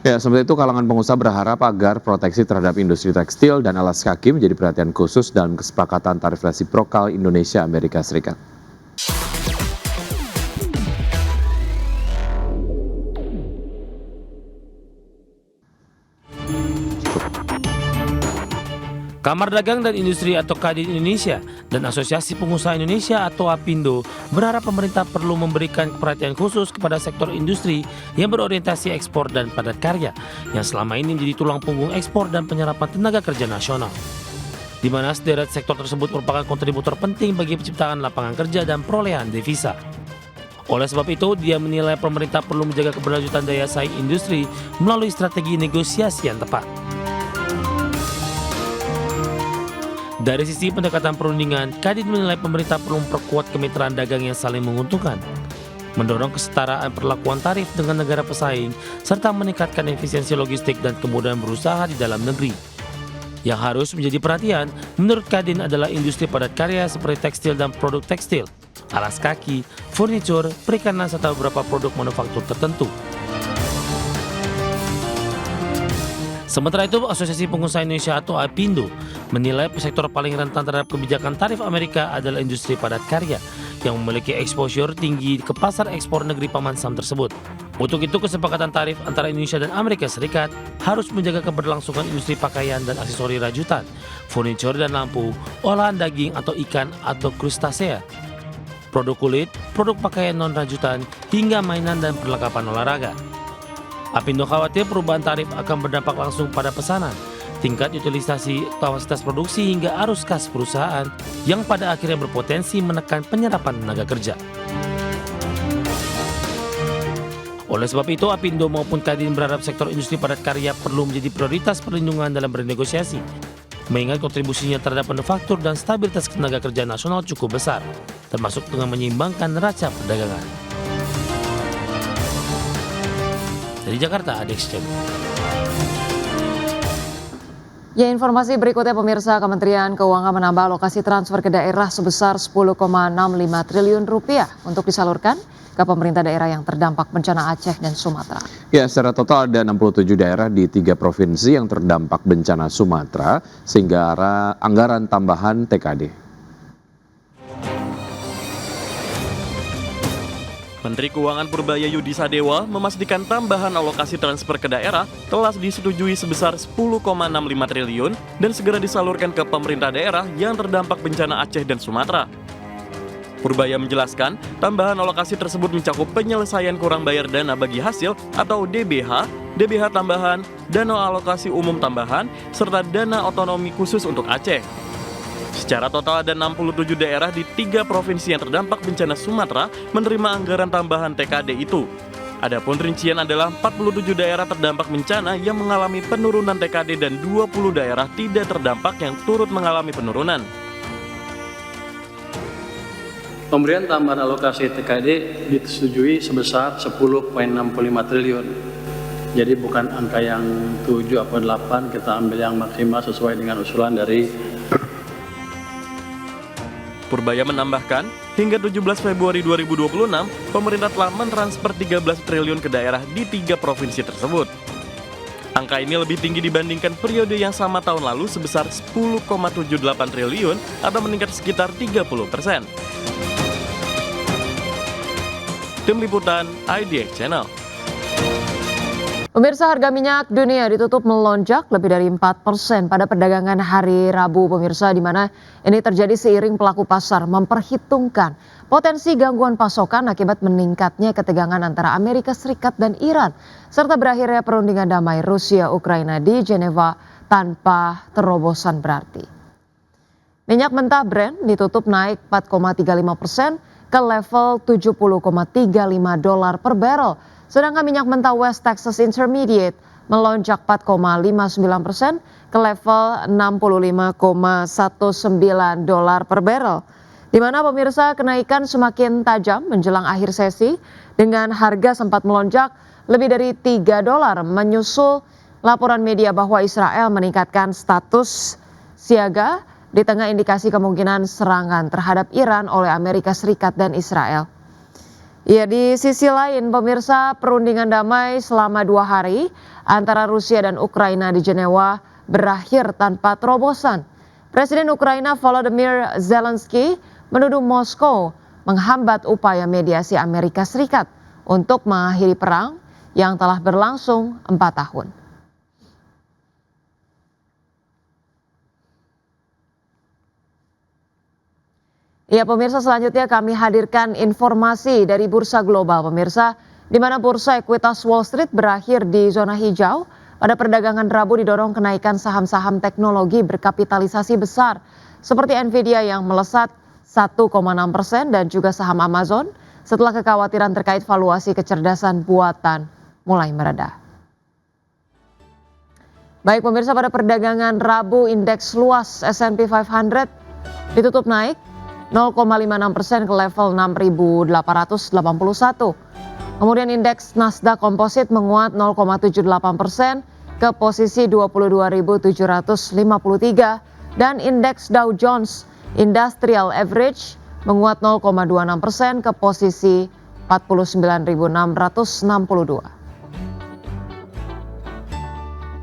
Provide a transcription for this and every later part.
Ya, sementara itu kalangan pengusaha berharap agar proteksi terhadap industri tekstil dan alas kaki menjadi perhatian khusus dalam kesepakatan tarif resiprokal Indonesia-Amerika Serikat. Kamar Dagang dan Industri atau Kadin Indonesia dan Asosiasi Pengusaha Indonesia atau APindo berharap pemerintah perlu memberikan perhatian khusus kepada sektor industri yang berorientasi ekspor dan padat karya yang selama ini menjadi tulang punggung ekspor dan penyerapan tenaga kerja nasional. Di mana sederet sektor tersebut merupakan kontributor penting bagi penciptaan lapangan kerja dan perolehan devisa. Oleh sebab itu, dia menilai pemerintah perlu menjaga keberlanjutan daya saing industri melalui strategi negosiasi yang tepat. Dari sisi pendekatan perundingan, Kadin menilai pemerintah perlu memperkuat kemitraan dagang yang saling menguntungkan, mendorong kesetaraan perlakuan tarif dengan negara pesaing, serta meningkatkan efisiensi logistik dan kemudahan berusaha di dalam negeri. Yang harus menjadi perhatian, menurut Kadin adalah industri padat karya seperti tekstil dan produk tekstil, alas kaki, furnitur, perikanan, serta beberapa produk manufaktur tertentu. Sementara itu, Asosiasi Pengusaha Indonesia atau APindo menilai sektor paling rentan terhadap kebijakan tarif Amerika adalah industri padat karya yang memiliki exposure tinggi ke pasar ekspor negeri paman Sam tersebut. Untuk itu, kesepakatan tarif antara Indonesia dan Amerika Serikat harus menjaga keberlangsungan industri pakaian dan aksesori rajutan, furnitur dan lampu, olahan daging atau ikan atau krustasea, produk kulit, produk pakaian non-rajutan, hingga mainan dan perlengkapan olahraga. APindo khawatir perubahan tarif akan berdampak langsung pada pesanan, tingkat utilisasi kapasitas produksi hingga arus kas perusahaan yang pada akhirnya berpotensi menekan penyerapan tenaga kerja. Oleh sebab itu, APindo maupun Kadin berharap sektor industri padat karya perlu menjadi prioritas perlindungan dalam bernegosiasi, mengingat kontribusinya terhadap manufaktur dan stabilitas tenaga kerja nasional cukup besar, termasuk dengan menyeimbangkan neraca perdagangan. Dari Jakarta, Adex Cem. Ya, informasi berikutnya pemirsa, Kementerian Keuangan menambah alokasi transfer ke daerah sebesar 10,65 triliun rupiah untuk disalurkan ke pemerintah daerah yang terdampak bencana Aceh dan Sumatera. Ya, secara total ada 67 daerah di 3 provinsi yang terdampak bencana Sumatera sehingga anggaran tambahan TKD. Menteri Keuangan Purbaya Yudisadewa memastikan tambahan alokasi transfer ke daerah telah disetujui sebesar 10,65 triliun dan segera disalurkan ke pemerintah daerah yang terdampak bencana Aceh dan Sumatera. Purbaya menjelaskan, tambahan alokasi tersebut mencakup penyelesaian kurang bayar dana bagi hasil atau DBH, DBH tambahan, dana alokasi umum tambahan, serta dana otonomi khusus untuk Aceh. Secara total ada 67 daerah di 3 provinsi yang terdampak bencana Sumatera menerima anggaran tambahan TKD itu. Adapun rincian adalah 47 daerah terdampak bencana yang mengalami penurunan TKD dan 20 daerah tidak terdampak yang turut mengalami penurunan. Pemberian tambahan alokasi TKD disetujui sebesar 10,65 triliun. Jadi bukan angka yang 7 atau 8, kita ambil yang maksimal sesuai dengan usulan dari Purbaya menambahkan, hingga 17 Februari 2026, pemerintah telah mentransfer 13 triliun ke daerah di 3 provinsi tersebut. Angka ini lebih tinggi dibandingkan periode yang sama tahun lalu sebesar 10,78 triliun atau meningkat sekitar 30%. Tim Liputan IDX Channel. Pemirsa, harga minyak dunia ditutup melonjak lebih dari 4% pada perdagangan hari Rabu, pemirsa, di mana ini terjadi seiring pelaku pasar memperhitungkan potensi gangguan pasokan akibat meningkatnya ketegangan antara Amerika Serikat dan Iran, serta berakhirnya perundingan damai Rusia-Ukraina di Jenewa tanpa terobosan berarti. Minyak mentah Brent ditutup naik 4,35% ke level $70,35 per barrel. Sedangkan minyak mentah West Texas Intermediate melonjak 4,59% ke level $65,19 per barrel. Di mana pemirsa, kenaikan semakin tajam menjelang akhir sesi dengan harga sempat melonjak lebih dari $3 menyusul laporan media bahwa Israel meningkatkan status siaga di tengah indikasi kemungkinan serangan terhadap Iran oleh Amerika Serikat dan Israel. Ya, di sisi lain, pemirsa, perundingan damai selama 2 hari antara Rusia dan Ukraina di Jenewa berakhir tanpa terobosan. Presiden Ukraina Volodymyr Zelensky menuduh Moskow menghambat upaya mediasi Amerika Serikat untuk mengakhiri perang yang telah berlangsung 4 tahun. Ya pemirsa, selanjutnya kami hadirkan informasi dari bursa global pemirsa, di mana bursa ekuitas Wall Street berakhir di zona hijau. Pada perdagangan Rabu didorong kenaikan saham-saham teknologi berkapitalisasi besar seperti Nvidia yang melesat 1,6% dan juga saham Amazon setelah kekhawatiran terkait valuasi kecerdasan buatan mulai mereda. Baik pemirsa, pada perdagangan Rabu indeks luas S&P 500 ditutup naik 0,56% ke level 6.881. Kemudian indeks Nasdaq Composite menguat 0,78% ke posisi 22.753 dan indeks Dow Jones Industrial Average menguat 0,26% ke posisi 49.662.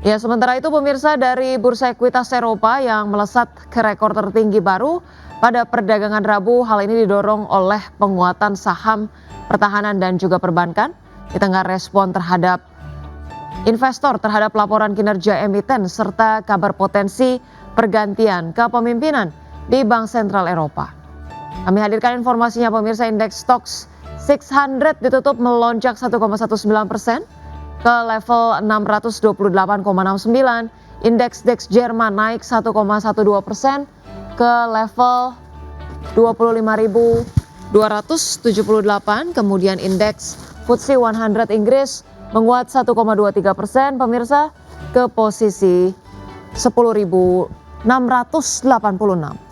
Ya, sementara itu pemirsa, dari bursa ekuitas Eropa yang melesat ke rekor tertinggi baru pada perdagangan Rabu, hal ini didorong oleh penguatan saham pertahanan dan juga perbankan di tengah respon terhadap investor terhadap laporan kinerja emiten serta kabar potensi pergantian kepemimpinan di Bank Sentral Eropa. Kami hadirkan informasinya pemirsa, indeks STOXX 600 ditutup melonjak 1,19% ke level 628,69. Indeks DAX Jerman naik 1,12% ke level 25.278. Kemudian indeks FTSE 100 Inggris menguat 1,23% pemirsa ke posisi 10.686.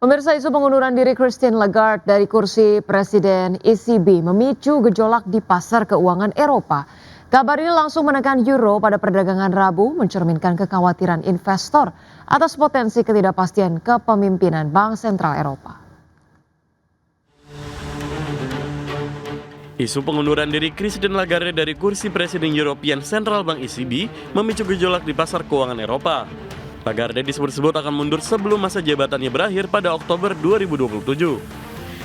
Pemirsa, isu pengunduran diri Christine Lagarde dari kursi Presiden ECB memicu gejolak di pasar keuangan Eropa. Kabar ini langsung menekan euro pada perdagangan Rabu, mencerminkan kekhawatiran investor atas potensi ketidakpastian kepemimpinan Bank Sentral Eropa. Isu pengunduran diri Christine Lagarde dari kursi Presiden European Central Bank ECB memicu gejolak di pasar keuangan Eropa. Lagarde disebut-sebut akan mundur sebelum masa jabatannya berakhir pada Oktober 2027.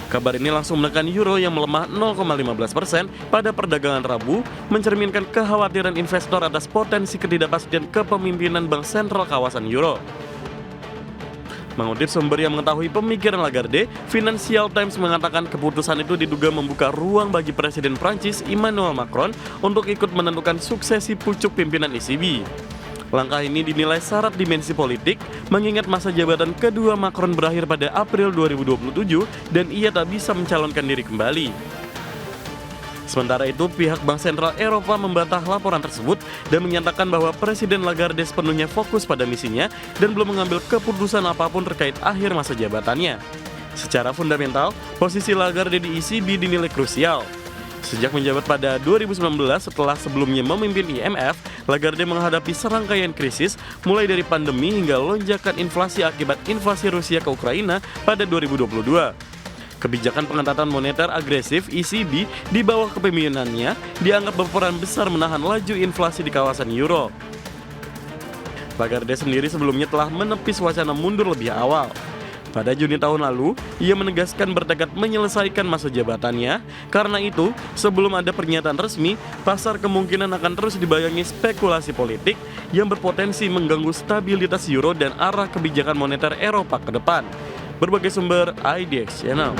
Kabar ini langsung menekan euro yang melemah 0,15% pada perdagangan Rabu, mencerminkan kekhawatiran investor atas potensi ketidakpastian kepemimpinan Bank Sentral kawasan euro. Mengutip sumber yang mengetahui pemikiran Lagarde, Financial Times mengatakan keputusan itu diduga membuka ruang bagi Presiden Prancis Emmanuel Macron untuk ikut menentukan suksesi pucuk pimpinan ECB. Langkah ini dinilai syarat dimensi politik, mengingat masa jabatan kedua Macron berakhir pada April 2027 dan ia tak bisa mencalonkan diri kembali. Sementara itu, pihak Bank Sentral Eropa membantah laporan tersebut dan menyatakan bahwa Presiden Lagarde sepenuhnya fokus pada misinya dan belum mengambil keputusan apapun terkait akhir masa jabatannya. Secara fundamental, posisi Lagarde di ECB dinilai krusial. Sejak menjabat pada 2019 setelah sebelumnya memimpin IMF, Lagarde menghadapi serangkaian krisis mulai dari pandemi hingga lonjakan inflasi akibat invasi Rusia ke Ukraina pada 2022. Kebijakan pengetatan moneter agresif ECB di bawah kepemimpinannya dianggap berperan besar menahan laju inflasi di kawasan euro. Lagarde sendiri sebelumnya telah menepis wacana mundur lebih awal. Pada Juni tahun lalu, ia menegaskan bertekad menyelesaikan masa jabatannya. Karena itu, sebelum ada pernyataan resmi, pasar kemungkinan akan terus dibayangi spekulasi politik yang berpotensi mengganggu stabilitas euro dan arah kebijakan moneter Eropa ke depan. Berbagai sumber IDX Channel.